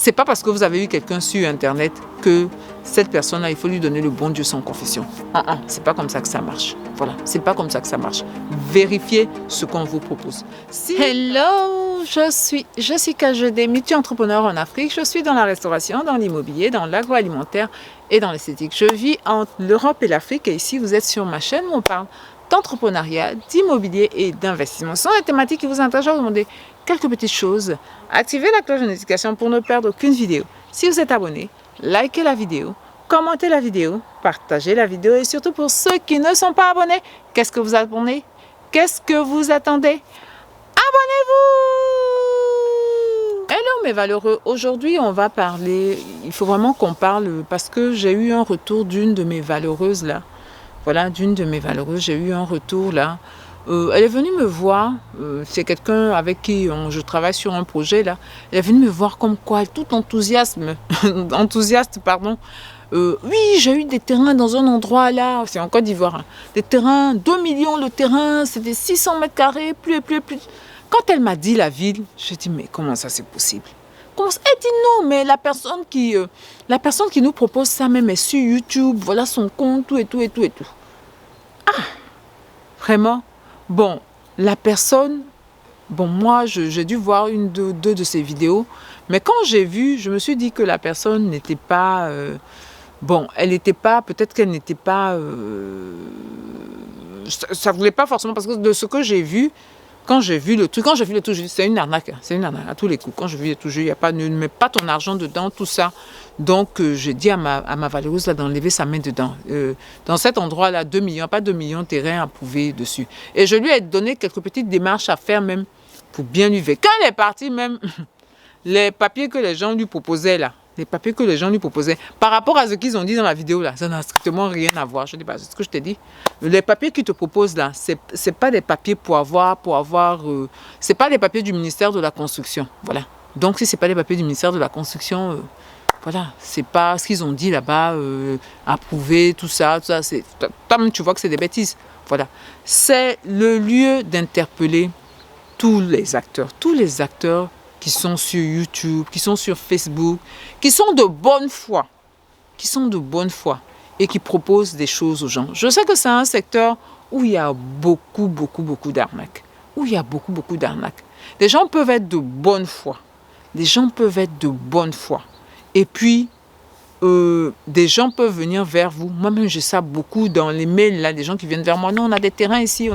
C'est pas parce que vous avez eu quelqu'un sur Internet que cette personne-là, il faut lui donner le bon Dieu sans confession. C'est pas comme ça que ça marche. Voilà, c'est pas comme ça que ça marche. Vérifiez ce qu'on vous propose. Hello, je suis Kajede, multi-entrepreneur en Afrique. Je suis dans la restauration, dans l'immobilier, dans l'agroalimentaire et dans l'esthétique. Je vis entre l'Europe et l'Afrique et ici, vous êtes sur ma chaîne où on parle d'entrepreneuriat, d'immobilier et d'investissement. Ce sont les thématiques qui vous intéressent. Je vais vous demander quelques petites choses. Activez la cloche de notification pour ne perdre aucune vidéo. Si vous êtes abonné, likez la vidéo, commentez la vidéo, partagez la vidéo et surtout pour ceux qui ne sont pas abonnés, qu'est-ce que vous abonnez? Qu'est-ce que vous attendez? Abonnez-vous! Hello mes valeureux, aujourd'hui on va parler, il faut vraiment qu'on parle parce que j'ai eu un retour d'une de mes valeureuses là. Voilà, d'une de mes valeureuses, j'ai eu un retour là. Elle est venue me voir, c'est quelqu'un avec qui je travaille sur un projet là. Elle est venue me voir comme quoi, tout enthousiaste, pardon. Oui, j'ai eu des terrains dans un endroit là, c'est en Côte d'Ivoire. Hein. Des terrains, 2 millions le terrain, c'était 600 mètres carrés, plus. Quand elle m'a dit la ville, j'ai dit mais comment ça c'est possible? Elle dit non, mais la personne qui nous propose ça même est sur YouTube, voilà son compte, tout et tout. Ah, vraiment? Bon, la personne, bon moi j'ai dû voir deux de ses vidéos, mais quand j'ai vu, je me suis dit que la personne n'était pas, bon, elle n'était pas, peut-être qu'elle n'était pas, ça voulait pas forcément, parce que de ce que j'ai vu, quand j'ai vu le truc, c'est une arnaque à tous les coups. Quand j'ai vu le tout, il n'y a pas, ne mets pas ton argent dedans, tout ça. Donc, j'ai dit à ma valeureuse d'enlever sa main dedans. Dans cet endroit-là, 2 millions, pas 2 millions de terrains approuvés dessus. Et je lui ai donné quelques petites démarches à faire même pour bien lui faire. Quand elle est partie même, les papiers que les gens lui proposaient là, par rapport à ce qu'ils ont dit dans la vidéo là, ça n'a strictement rien à voir. Je dis, c'est ce que je t'ai dit. Les papiers qu'ils te proposent là, c'est pas des papiers c'est pas les papiers du ministère de la Construction. Voilà. Donc si c'est pas les papiers du ministère de la Construction, voilà, c'est pas ce qu'ils ont dit là-bas, approuvé, tout ça. Toi-même tu vois que c'est des bêtises. Voilà. C'est le lieu d'interpeller tous les acteurs qui sont sur YouTube, qui sont sur Facebook, qui sont de bonne foi, et qui proposent des choses aux gens. Je sais que c'est un secteur où il y a beaucoup d'arnaques. Les gens peuvent être de bonne foi. Et puis, des gens peuvent venir vers vous. Moi-même, je sais beaucoup dans les mails, là, des gens qui viennent vers moi. Non, on a des terrains ici,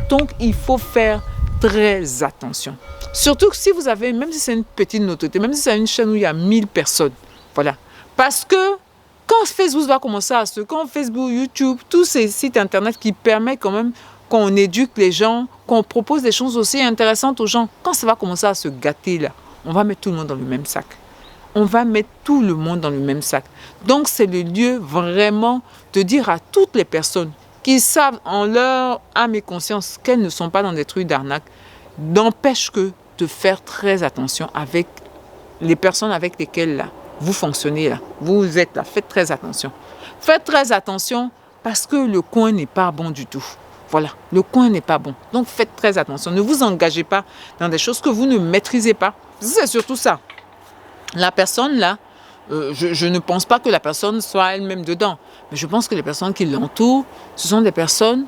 Donc, il faut faire très attention. Surtout que si vous avez, même si c'est une petite notoriété, même si c'est une chaîne où il y a 1000 personnes, voilà. Parce que quand Facebook va commencer quand Facebook, YouTube, tous ces sites internet qui permettent quand même qu'on éduque les gens, qu'on propose des choses aussi intéressantes aux gens, quand ça va commencer à se gâter là, on va mettre tout le monde dans le même sac. Donc c'est le lieu vraiment de dire à toutes les personnes qui savent en leur âme et conscience qu'elles ne sont pas dans des trucs d'arnaque, n'empêche que de faire très attention avec les personnes avec lesquelles là, vous fonctionnez là, vous êtes là, faites très attention. Faites très attention parce que le coin n'est pas bon du tout. Voilà, le coin n'est pas bon. Donc faites très attention. Ne vous engagez pas dans des choses que vous ne maîtrisez pas. C'est surtout ça. La personne là, je ne pense pas que la personne soit elle-même dedans. Mais je pense que les personnes qui l'entourent, ce sont des personnes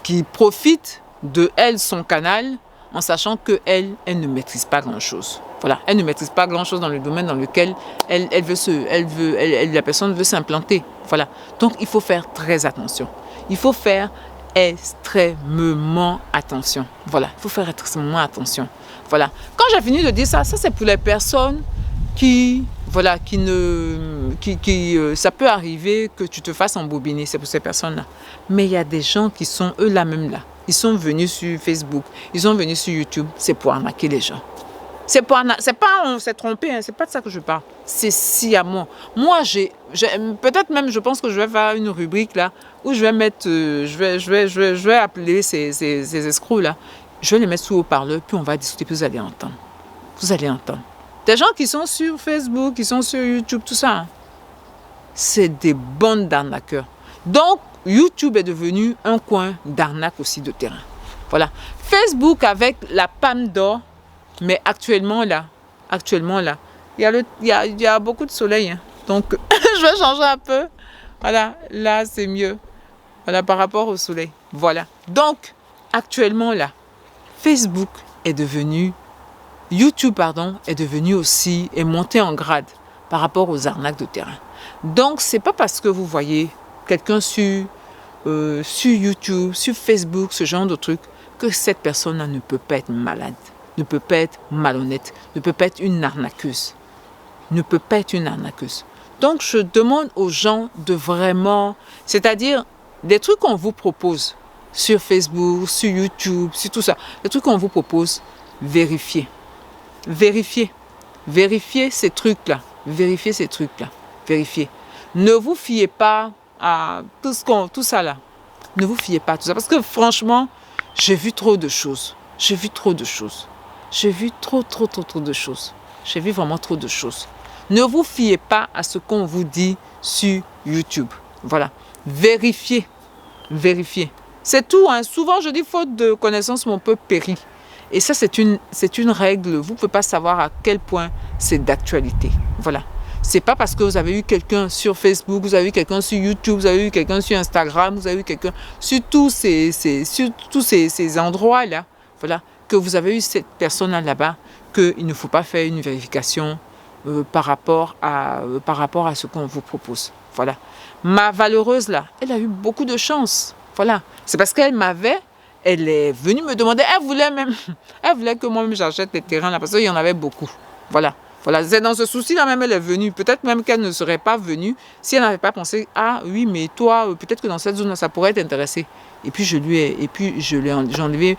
qui profitent de elle, son canal, en sachant qu'elle ne maîtrise pas grand-chose. Voilà, elle ne maîtrise pas grand-chose dans le domaine dans lequel la personne veut s'implanter. Voilà, donc il faut faire très attention. Il faut faire extrêmement attention. Voilà, il faut faire extrêmement attention. Voilà, quand j'ai fini de dire ça c'est pour les personnes ça peut arriver que tu te fasses embobiner, c'est pour ces personnes-là. Mais il y a des gens qui sont eux là même là. Ils sont venus sur Facebook, ils sont venus sur YouTube, c'est pour arnaquer les gens. On s'est trompé, hein, c'est pas de ça que je parle. C'est sciemment. Moi, peut-être même, je pense que je vais faire une rubrique là où je vais mettre, je vais appeler ces escrocs là. Je vais les mettre sous haut-parleur, puis on va discuter, puis vous allez entendre. Des gens qui sont sur Facebook, qui sont sur YouTube, tout ça, hein, c'est des bandes d'arnaqueurs. Donc, YouTube est devenu un coin d'arnaque aussi de terrain. Voilà. Facebook avec la panne d'or, mais actuellement là, il y a beaucoup de soleil. Hein. Donc, je vais changer un peu. Voilà, là, c'est mieux. Voilà, par rapport au soleil. Voilà. Donc, actuellement, là, Facebook est devenu, YouTube, pardon, est devenu aussi, est monté en grade par rapport aux arnaques de terrain. Donc, c'est pas parce que vous voyez quelqu'un sur YouTube, sur Facebook, ce genre de truc, que cette personne-là ne peut pas être malade, ne peut pas être malhonnête, ne peut pas être une arnaqueuse. Ne peut pas être une arnaqueuse. Donc, je demande aux gens de vraiment, c'est-à-dire des trucs qu'on vous propose sur Facebook, sur YouTube, sur tout ça, les trucs qu'on vous propose, vérifiez. Vérifiez. Vérifiez ces trucs-là. Vérifiez ces trucs-là. Vérifiez. Ne vous fiez pas à tout ça là. Ne vous fiez pas à tout ça. Parce que franchement, j'ai vu trop de choses. J'ai vu trop de choses. J'ai vu trop de choses. J'ai vu vraiment trop de choses. Ne vous fiez pas à ce qu'on vous dit sur YouTube. Voilà. Vérifiez. Vérifiez. C'est tout. Hein. Souvent, je dis faute de connaissance, mon peuple périt. Et ça, c'est une règle. Vous ne pouvez pas savoir à quel point c'est d'actualité. Voilà. C'est pas parce que vous avez eu quelqu'un sur Facebook, vous avez eu quelqu'un sur YouTube, vous avez eu quelqu'un sur Instagram, vous avez eu quelqu'un sur tous ces endroits-là, voilà, que vous avez eu cette personne là-bas, qu'il ne faut pas faire une vérification par rapport à ce qu'on vous propose. Voilà. Ma valeureuse là, elle a eu beaucoup de chance. Voilà. C'est parce qu'elle elle est venue me demander, elle voulait que moi-même j'achète les terrains là, parce qu'il y en avait beaucoup. Voilà. Voilà, c'est dans ce souci-là même elle est venue. Peut-être même qu'elle ne serait pas venue si elle n'avait pas pensé, ah oui, mais toi, peut-être que dans cette zone-là, ça pourrait t'intéresser. Et puis j'ai enlevé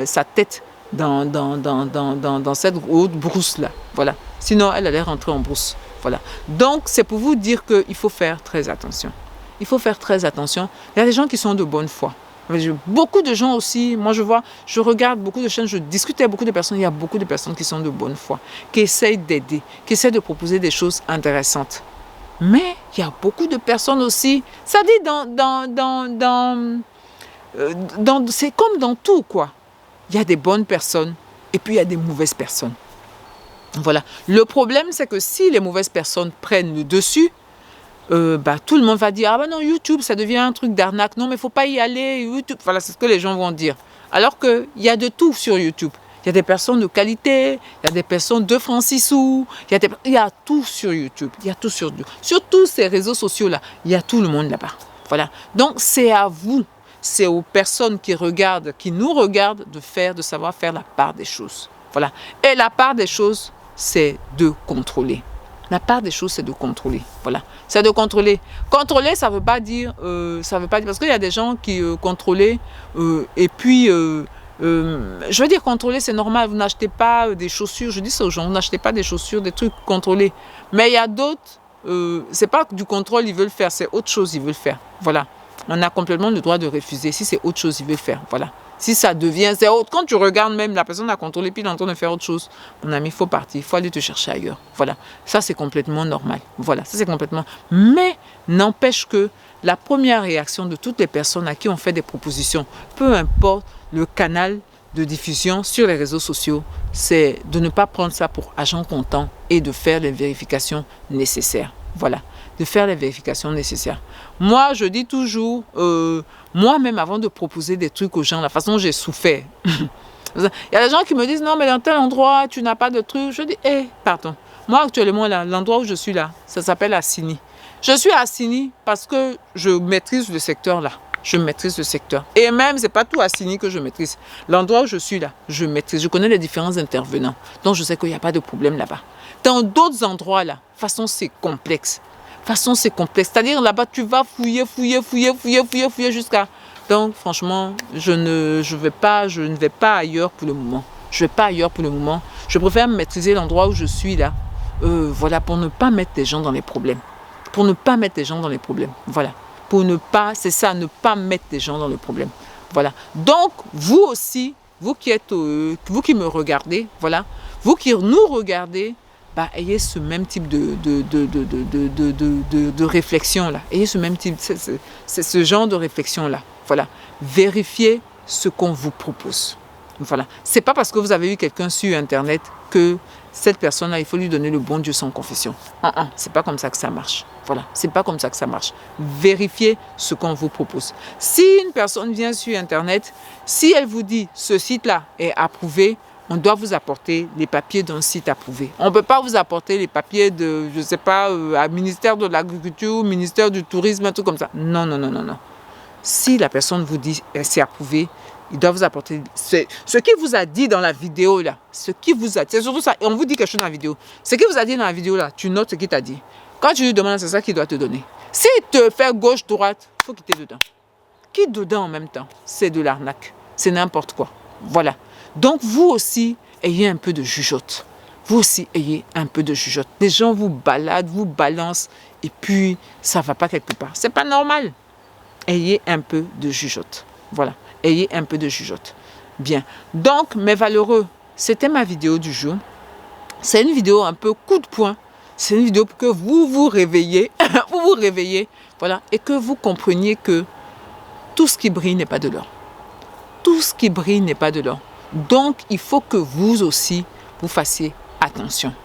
sa tête dans cette haute brousse-là. Voilà. Sinon, elle allait rentrer en brousse. Voilà. Donc, c'est pour vous dire qu'il faut faire très attention. Il faut faire très attention. Il y a des gens qui sont de bonne foi. Beaucoup de gens aussi, moi je regarde beaucoup de chaînes, je discute avec beaucoup de personnes, il y a beaucoup de personnes qui sont de bonne foi, qui essayent d'aider, qui essayent de proposer des choses intéressantes. Mais il y a beaucoup de personnes aussi, ça dit c'est comme dans tout quoi. Il y a des bonnes personnes et puis il y a des mauvaises personnes. Voilà. Le problème c'est que si les mauvaises personnes prennent le dessus, tout le monde va dire, ah ben non, YouTube, ça devient un truc d'arnaque. Non, mais il ne faut pas y aller, YouTube. Voilà, c'est ce que les gens vont dire. Alors qu'il y a de tout sur YouTube. Il y a des personnes de qualité, il y a des personnes de francs 6 sous, il y a tout sur YouTube. Il y a tout sur tous ces réseaux sociaux-là. Il y a tout le monde là-bas. Voilà. Donc, c'est à vous, c'est aux personnes qui nous regardent, de savoir faire la part des choses. Voilà. Et la part des choses, c'est de contrôler. La part des choses, c'est de contrôler. Voilà. C'est de contrôler. Contrôler, ça veut pas dire parce qu'il y a des gens qui contrôlent et puis je veux dire contrôler, c'est normal. Vous n'achetez pas des chaussures. Je dis ça aux gens, vous n'achetez pas des chaussures, des trucs contrôlés. Mais il y a d'autres, c'est pas du contrôle ils veulent faire, c'est autre chose ils veulent faire. Voilà. On a complètement le droit de refuser si c'est autre chose ils veulent faire. Voilà. Si ça devient, c'est autre. Quand tu regardes même, la personne a contrôlé, puis il est en train de faire autre chose. Mon ami, il faut partir, il faut aller te chercher ailleurs. Voilà. Ça, c'est complètement normal. Voilà. Ça, c'est complètement. Mais n'empêche que la première réaction de toutes les personnes à qui on fait des propositions, peu importe le canal de diffusion sur les réseaux sociaux, c'est de ne pas prendre ça pour argent comptant et de faire les vérifications nécessaires. Voilà. De faire les vérifications nécessaires. Moi, je dis toujours, moi-même, avant de proposer des trucs aux gens, la façon dont j'ai souffert. Il y a des gens qui me disent, non, mais dans tel endroit, tu n'as pas de trucs. Je dis, pardon. Moi, actuellement, l'endroit où je suis là, ça s'appelle Assini. Je suis à Assini parce que je maîtrise le secteur là. Je maîtrise le secteur. Et même, ce n'est pas tout Assini que je maîtrise. L'endroit où je suis là, je maîtrise. Je connais les différents intervenants. Donc, je sais qu'il n'y a pas de problème là-bas. Dans d'autres endroits là, de toute façon, c'est complexe. C'est-à-dire là-bas, tu vas fouiller jusqu'à... Donc, franchement, je ne vais pas ailleurs pour le moment. Je préfère maîtriser l'endroit où je suis là. Voilà, pour ne pas mettre les gens dans les problèmes. Voilà. Ne pas mettre les gens dans le problème. Voilà. Donc, vous aussi, vous qui me regardez, voilà, vous qui nous regardez, ayez ce même type de réflexion-là. Ayez ce même type, c'est ce genre de réflexion-là. Voilà. Vérifiez ce qu'on vous propose. Voilà. C'est pas parce que vous avez eu quelqu'un sur Internet que cette personne-là, il faut lui donner le bon Dieu sans confession. C'est pas comme ça que ça marche. Voilà, c'est pas comme ça que ça marche. Vérifiez ce qu'on vous propose. Si une personne vient sur Internet, si elle vous dit ce site-là est approuvé, on doit vous apporter les papiers d'un site approuvé. On ne peut pas vous apporter les papiers de, je ne sais pas, à ministère de l'Agriculture, ministère du Tourisme, un truc comme ça. Non, non, non, non, non. Si la personne vous dit c'est approuvé, il doit vous apporter ce qu'il vous a dit dans la vidéo là. Ce qu'il vous a dit. C'est surtout ça. Et on vous dit quelque chose dans la vidéo. Ce qu'il vous a dit dans la vidéo là, tu notes ce qu'il t'a dit. Quand tu lui demandes, c'est ça qu'il doit te donner. S'il te fait gauche-droite, il faut quitter dedans. Quitte dedans en même temps. C'est de l'arnaque. C'est n'importe quoi. Voilà. Donc vous aussi, ayez un peu de jugeote. Vous aussi, ayez un peu de jugeote. Les gens vous baladent, vous balancent et puis ça ne va pas quelque part. C'est pas normal. Ayez un peu de jugeote. Voilà. Ayez un peu de jugeote. Bien. Donc, mes valeureux, c'était ma vidéo du jour. C'est une vidéo un peu coup de poing. C'est une vidéo pour que vous vous réveillez. Vous vous réveillez. Voilà. Et que vous compreniez que tout ce qui brille n'est pas de l'or. Tout ce qui brille n'est pas de l'or. Donc, il faut que vous aussi, vous fassiez attention.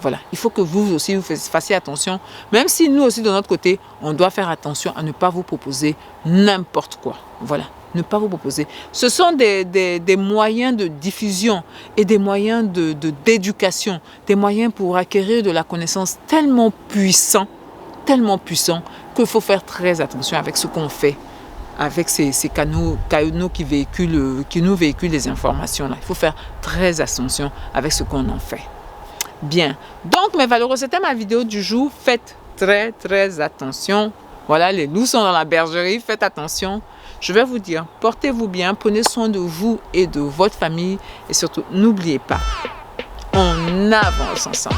Voilà, il faut que vous aussi, vous fassiez attention. Même si nous aussi, de notre côté, on doit faire attention à ne pas vous proposer n'importe quoi. Voilà, ne pas vous proposer. Ce sont des moyens de diffusion et des moyens d'éducation, des moyens pour acquérir de la connaissance tellement puissants qu'il faut faire très attention avec ce qu'on fait, avec ces canaux qui nous véhiculent les informations là. Il faut faire très attention avec ce qu'on en fait. Bien, donc mes valeureux, c'était ma vidéo du jour. Faites très très attention. Voilà, les loups sont dans la bergerie, faites attention. Je vais vous dire, portez-vous bien, prenez soin de vous et de votre famille. Et surtout, n'oubliez pas, on avance ensemble.